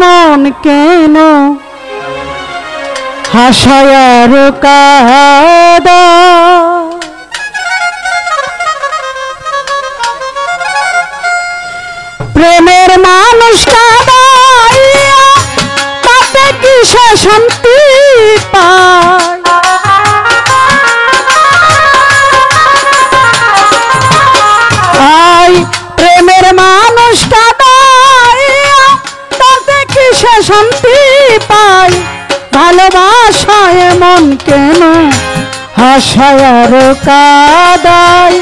এমন কেন হাসায়ার কাদা প্রেমের মানুষ কাদাইয়া তাতে কি সে শান্তি পায় আই প্রেমের মানুষ কাদাইয়া তাতে কি সে শান্তি পায় ভালোবাসা এমন কেন হাসায়ার কাদায়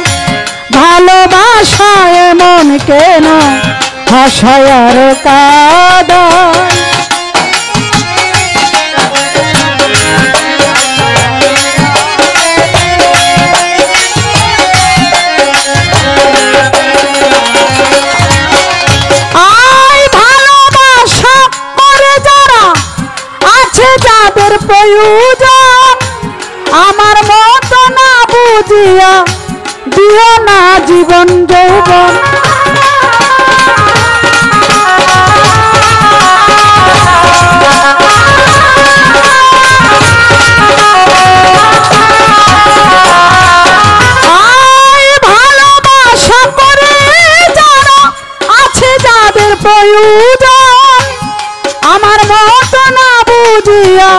ভালোবাসা এমন কেন হাসায়ার কাদায় আয় ভালোবাসা করে যারা আছে যাদের প্রয়োজন আমার মতো না বুঝিয়া দিও না জীবন যৌবন ভালোবাসা করে যারা আছে যাদের প্রয়োজন আমার মতো না বুঝিয়া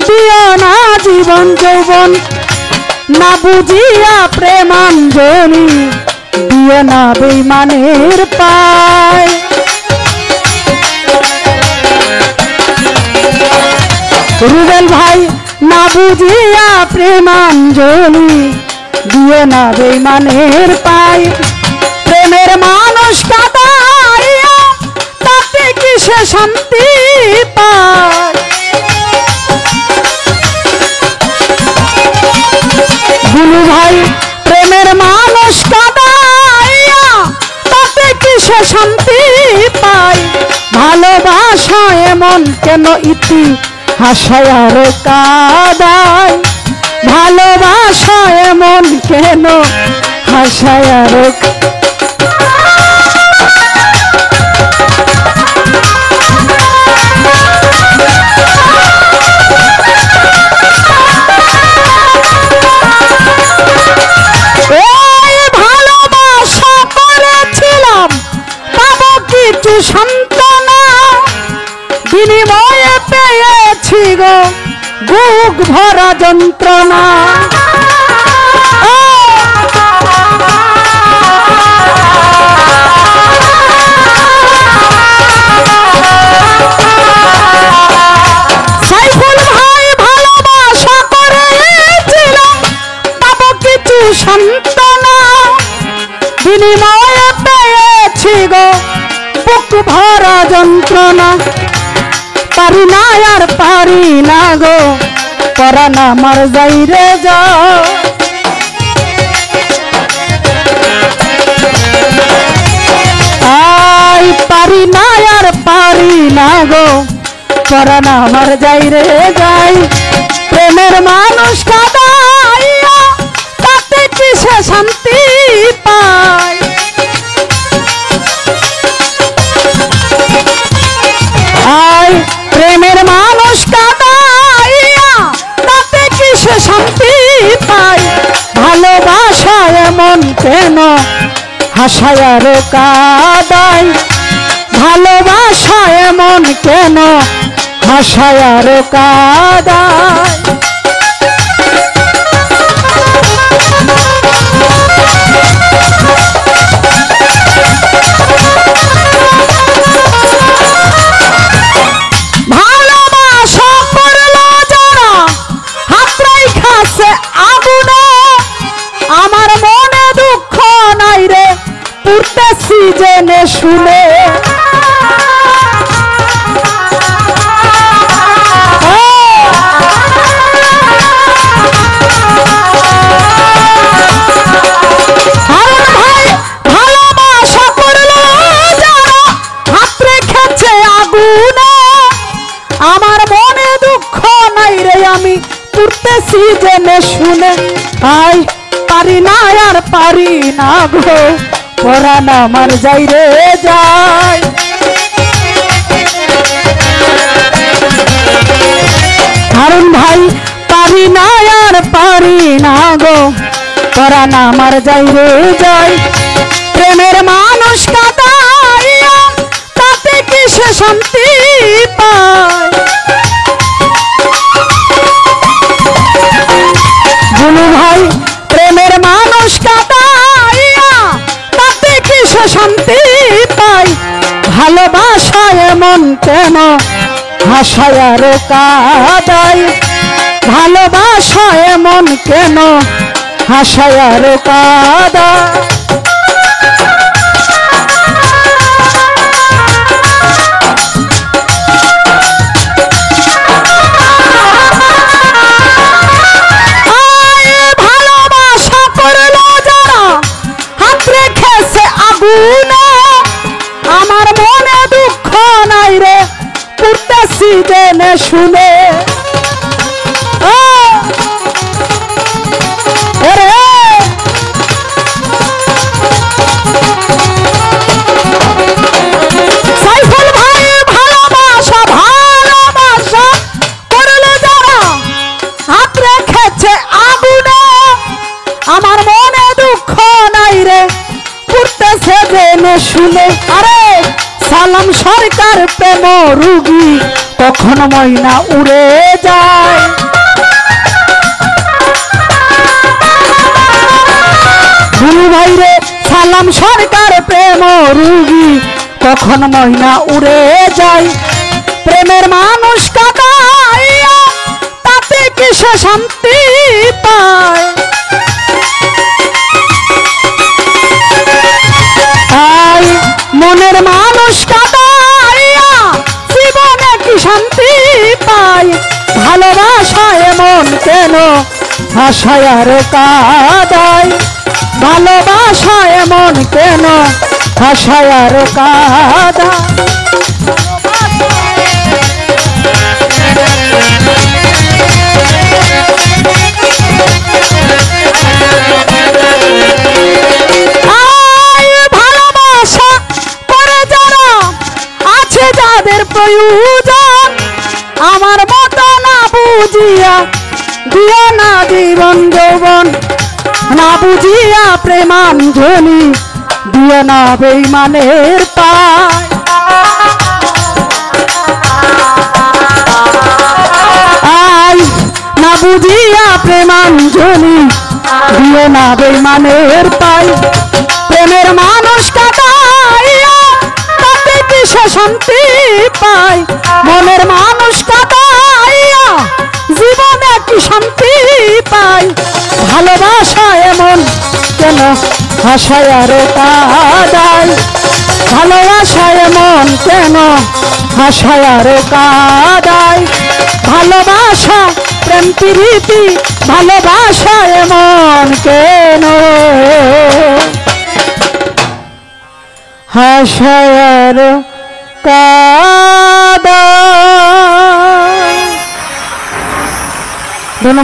দিও না জীবন যৌবন না বুঝিয়া প্রেমাঞ্জলি দিও না বেঈমানের পায় রুবেল ভাই না বুঝিয়া প্রেমাঞ্জলি দিও না বেঈমানের পায় প্রেমের মানুষ কাদাইয়া তাতে কি সে শান্তি পায় গুলু ভাই প্রেমের মানুষ কাদাইয়া তাতে কি সে শান্তি পায় ভালোবাসা এমন কেন ইতি হাসায়ার কাদায় ভালোবাসা এমন কেন হাসায়ার সান্ত্বনা বিনিময়ে পেয়েছি গো বুক ভরা যন্ত্রণা সাইফুল ভাই ভালোবাসা করেছিলাম পাবো কিছু সান্ত্বনা বিনিময়ে পেয়েছি গো বুক ভরা যন্ত্রণা পারি না আর পারি না গো পরাণ আমার যাই রে যা আই পারি না আর পারি না গো পরাণ আমার যাই রে যাই প্রেমের মানুষ কাদাইয়া তাতে কি সে শান্তি পায় আয় প্রেমের মানুষ কাদাইয়া তাতে কি সে শান্তি পায় ভালোবাসা এমন কেন হাসায়ার কাদায় ভালোবাসা এমন কেন হাসায়ার কাদায় জেনে শুনে ভালোবাসা করলো যারা হাত রেখেছে আগুনে আমার মনে দুঃখ নাই রে আমি পুড়তেছি জেনে শুনে আই পারি না আর পারি না গো পরাণ আমার যাই রে যায় পরাণ আমার যাই রে যাই প্রেমের মানুষ কাঁদাইয়া তাতে কি সে শান্তি পায় বুলু ভাই প্রেমের মানুষ কাঁদাইয়া তাতে কি সে শান্তি পায় ভালোবাসায় এমন কেন হাসায় আর কাঁদায় ভালোবাসা এমন কেন হাসায় আর কাঁদায় ভালোবাসা করলো যারা হাত রেখেছে আগুনে আমার মনে দুঃখ নাই রে পুড়তেছি জেনে শুনে সাইফুল ভাই ভালোবাসা ভালোবাসা করলে যারা হাত রেখেছে আগুনে আমার মনে দুঃখ নাই রে পুড়তেছে জেনে শুনে আরে সালাম সরকার প্রেম রুগী কখন ময়না উড়ে যায় গুরু ভাই রে সালাম সরকার প্রেম রুগী কখন ময়না উড়ে যায় প্রেমের মানুষ কাঁদাইয়া তাতে কি সে শান্তি পায় তাই মনের মানুষ কাঁদাইয়া জীবনে কি শান্তি পায় ভালোবাসা এমন কেন হাসায় আর কাঁদায় ভালোবাসা এমন কেন হাসায় আর কাঁদায় ভালোবাসা করে যারা আছে যাদের প্রয়োজন আমার মতো না বুঝিয়া দিও না জীবন যৌবন না বুঝিয়া প্রেমাঞ্জলি দিও না বেঈমানের পায় আই না বুঝিয়া প্রেমাঞ্জলি দিও না বেঈমানের পায় প্রেমের মানুষ কাঁদাইয়া তাতে কি সে শান্তি পায় মনের মানুষ কাঁদাইয়া জীবনে কি শান্তি পায় ভালোবাসা এমন কেন হাসায় আর কাঁদায় ভালোবাসা এমন কেন হাসায় আর কাঁদায় ভালোবাসা প্রেম প্রীতি ভালোবাসা এমন কেন হাসায় আর কাঁদায়। ধন্যবাদ।